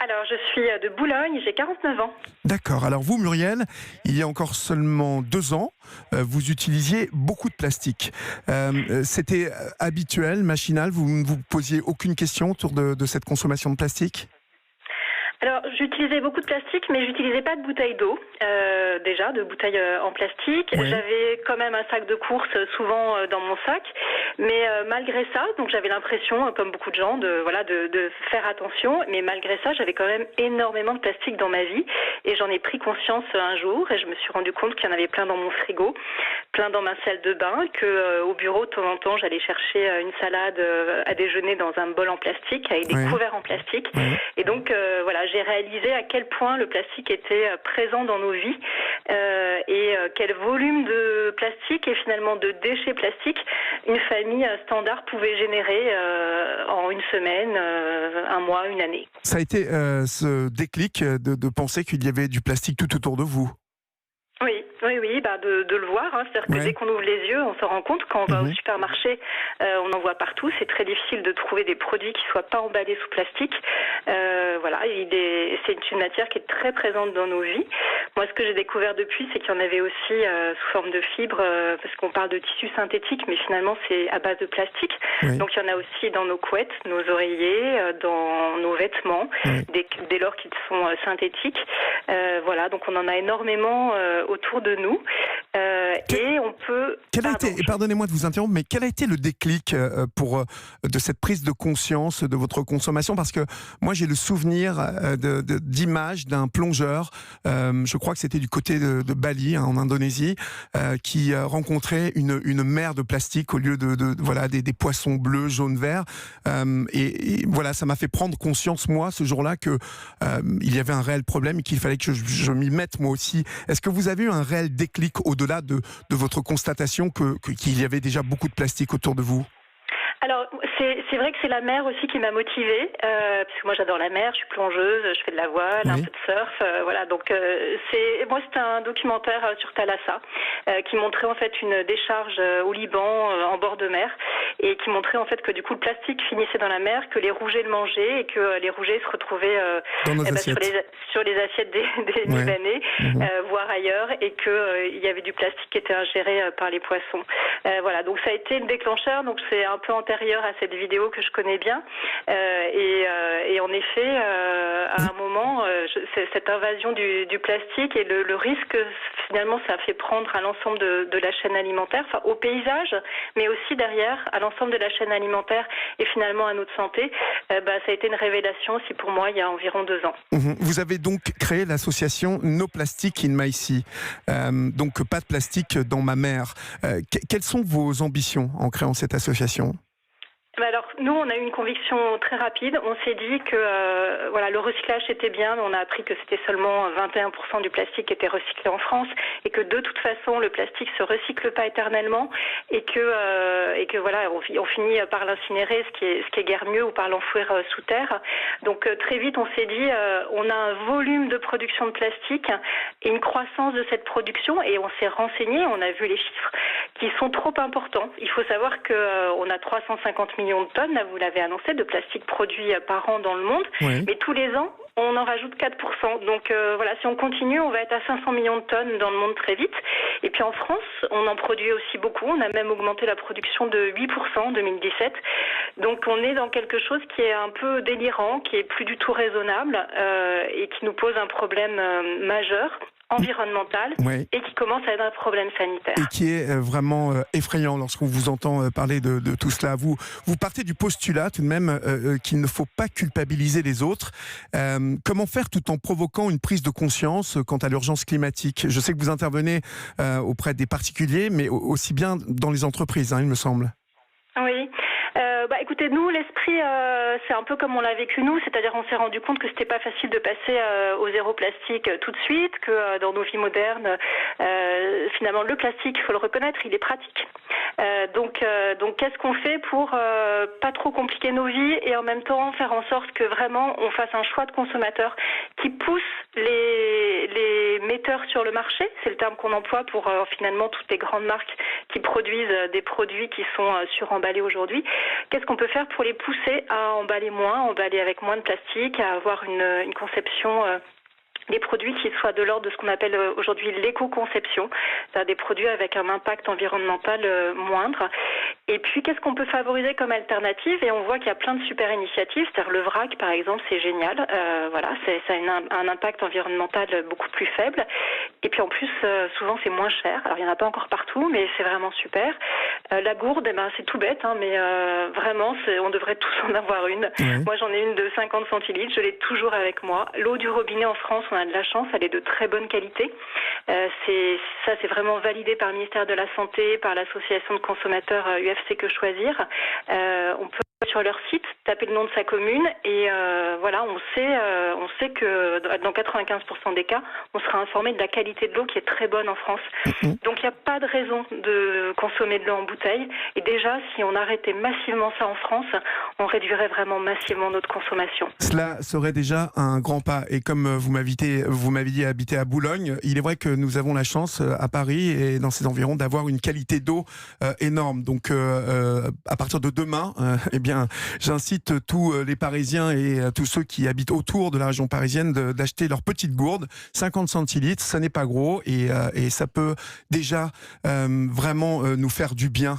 Alors, je suis de Boulogne, j'ai 49 ans. D'accord. Alors vous, Muriel, il y a encore seulement 2 ans, vous utilisiez beaucoup de plastique. C'était habituel, machinal, vous ne vous posiez aucune question autour de cette consommation de plastique ? Alors, j'utilisais beaucoup de plastique, mais j'utilisais pas de bouteilles d'eau, déjà, de bouteilles en plastique. Oui. J'avais quand même un sac de course, souvent dans mon sac, mais malgré ça, donc j'avais l'impression, comme beaucoup de gens, de faire attention, mais malgré ça, j'avais quand même énormément de plastique dans ma vie, et j'en ai pris conscience un jour, et je me suis rendu compte qu'il y en avait plein dans mon frigo, plein dans ma salle de bain, que au bureau, de temps en temps, j'allais chercher une salade à déjeuner dans un bol en plastique, avec des couverts en plastique, et donc, j'ai réalisé à quel point le plastique était présent dans nos vies et quel volume de plastique et finalement de déchets plastiques une famille standard pouvait générer en une semaine, un mois, une année. Ça a été ce déclic de penser qu'il y avait du plastique tout autour de vous ? Oui, de le voir. C'est-à-dire que dès qu'on ouvre les yeux, on se rend compte quand on va au supermarché, on en voit partout. C'est très difficile de trouver des produits qui soient pas emballés sous plastique. C'est une matière qui est très présente dans nos vies. Moi, ce que j'ai découvert depuis, c'est qu'il y en avait aussi sous forme de fibres, parce qu'on parle de tissu synthétique, mais finalement c'est à base de plastique. Donc il y en a aussi dans nos couettes, nos oreillers, dans nos vêtements, dès lors qu'ils sont synthétiques. Donc on en a énormément autour de nous. Et on peut... Pardonnez-moi de vous interrompre, mais quel a été le déclic de cette prise de conscience de votre consommation ? Parce que moi, j'ai le souvenir d'images d'un plongeur, je crois que c'était du côté de Bali, en Indonésie, qui rencontrait une mer de plastique au lieu des poissons bleus, jaunes, verts. Et voilà, ça m'a fait prendre conscience, moi, ce jour-là, que il y avait un réel problème et qu'il fallait que je m'y mette, moi aussi. Est-ce que vous avez eu un réel déclic au-delà de votre constatation qu'il y avait déjà beaucoup de plastique autour de vous ? Alors, c'est vrai que c'est la mer aussi qui m'a motivée, parce que moi j'adore la mer, je suis plongeuse, je fais de la voile, un peu de surf, donc c'était un documentaire sur Thalassa qui montrait en fait une décharge au Liban en bord de mer et qui montrait en fait que du coup le plastique finissait dans la mer, que les rougets le mangeaient et que les rougets se retrouvaient sur les assiettes des Libanais, voire ailleurs, et que il y avait du plastique qui était ingéré par les poissons. Donc ça a été le déclencheur, donc c'est un peu antérieur à cette vidéo que je connais bien, et en effet, à un moment, cette invasion du plastique et le risque, finalement, ça fait prendre à l'ensemble de la chaîne alimentaire, au paysage, mais aussi derrière, à l'ensemble de la chaîne alimentaire et finalement à notre santé, ça a été une révélation aussi pour moi il y a environ 2 ans. Vous avez donc créé l'association No Plastic in My Sea, donc pas de plastique dans ma mer. Quelles sont vos ambitions en créant cette association ? Alors, nous, on a eu une conviction très rapide. On s'est dit que le recyclage, c'était bien, mais on a appris que c'était seulement 21% du plastique qui était recyclé en France et que de toute façon, le plastique se recycle pas éternellement et que on finit par l'incinérer, ce qui est guère mieux, ou par l'enfouir sous terre. Donc, très vite, on s'est dit, on a un volume de production de plastique et une croissance de cette production, et on s'est renseigné, on a vu les chiffres qui sont trop importants. Il faut savoir que on a 350 millions de tonnes, là vous l'avez annoncé, de plastique produit par an dans le monde, mais tous les ans, on en rajoute 4%. Donc si on continue, on va être à 500 millions de tonnes dans le monde très vite. Et puis en France, on en produit aussi beaucoup. On a même augmenté la production de 8% en 2017. Donc on est dans quelque chose qui est un peu délirant, qui est plus du tout raisonnable et qui nous pose un problème majeur, environnemental, et qui commence à être un problème sanitaire. Et qui est vraiment effrayant lorsqu'on vous entend parler de tout cela. Vous partez du postulat tout de même qu'il ne faut pas culpabiliser les autres. Comment faire tout en provoquant une prise de conscience quant à l'urgence climatique ? Je sais que vous intervenez auprès des particuliers, mais aussi bien dans les entreprises, il me semble. Oui. Écoutez, nous, l'esprit, c'est un peu comme on l'a vécu nous, c'est-à-dire on s'est rendu compte que c'était pas facile de passer au zéro plastique tout de suite, que dans nos vies modernes, finalement, le plastique, il faut le reconnaître, il est pratique. Donc, qu'est-ce qu'on fait pour pas trop compliquer nos vies et en même temps faire en sorte que vraiment on fasse un choix de consommateur qui pousse les metteurs sur le marché, c'est le terme qu'on emploie pour finalement toutes les grandes marques qui produisent des produits qui sont suremballés aujourd'hui. Qu'est-ce qu'on peut faire pour les pousser à emballer moins, emballer avec moins de plastique, à avoir une conception des produits qui soient de l'ordre de ce qu'on appelle aujourd'hui l'éco-conception, c'est-à-dire des produits avec un impact environnemental moindre. Et puis, qu'est-ce qu'on peut favoriser comme alternative? Et on voit qu'il y a plein de super initiatives, c'est-à-dire le vrac, par exemple, c'est génial. Voilà, ça a un impact environnemental beaucoup plus faible. Et puis, en plus, souvent, c'est moins cher. Alors, il n'y en a pas encore partout, mais c'est vraiment super. La gourde, c'est tout bête, mais vraiment, on devrait tous en avoir une. Ouais. Moi, j'en ai une de 50 centilitres, je l'ai toujours avec moi. L'eau du robinet en France, on a de la chance, elle est de très bonne qualité. C'est vraiment validé par le ministère de la Santé, par l'association de consommateurs UFC Que Choisir. On peut sur leur site taper le nom de sa commune et voilà, on sait que dans 95% des cas, on sera informé de la qualité de l'eau qui est très bonne en France. Donc il n'y a pas de raison de consommer de l'eau en bouteille. Et déjà, si on arrêtait massivement ça en France, on réduirait vraiment massivement notre consommation. Cela serait déjà un grand pas. Et comme vous m'avez dit habiter à Boulogne, il est vrai que nous avons la chance à Paris et dans ces environs d'avoir une qualité d'eau énorme. Donc à partir de demain, eh bien, j'incite tous les Parisiens et tous ceux qui habitent autour de la région parisienne d'acheter leur petite gourde, 50 centilitres, ça n'est pas gros et ça peut déjà vraiment nous faire du bien.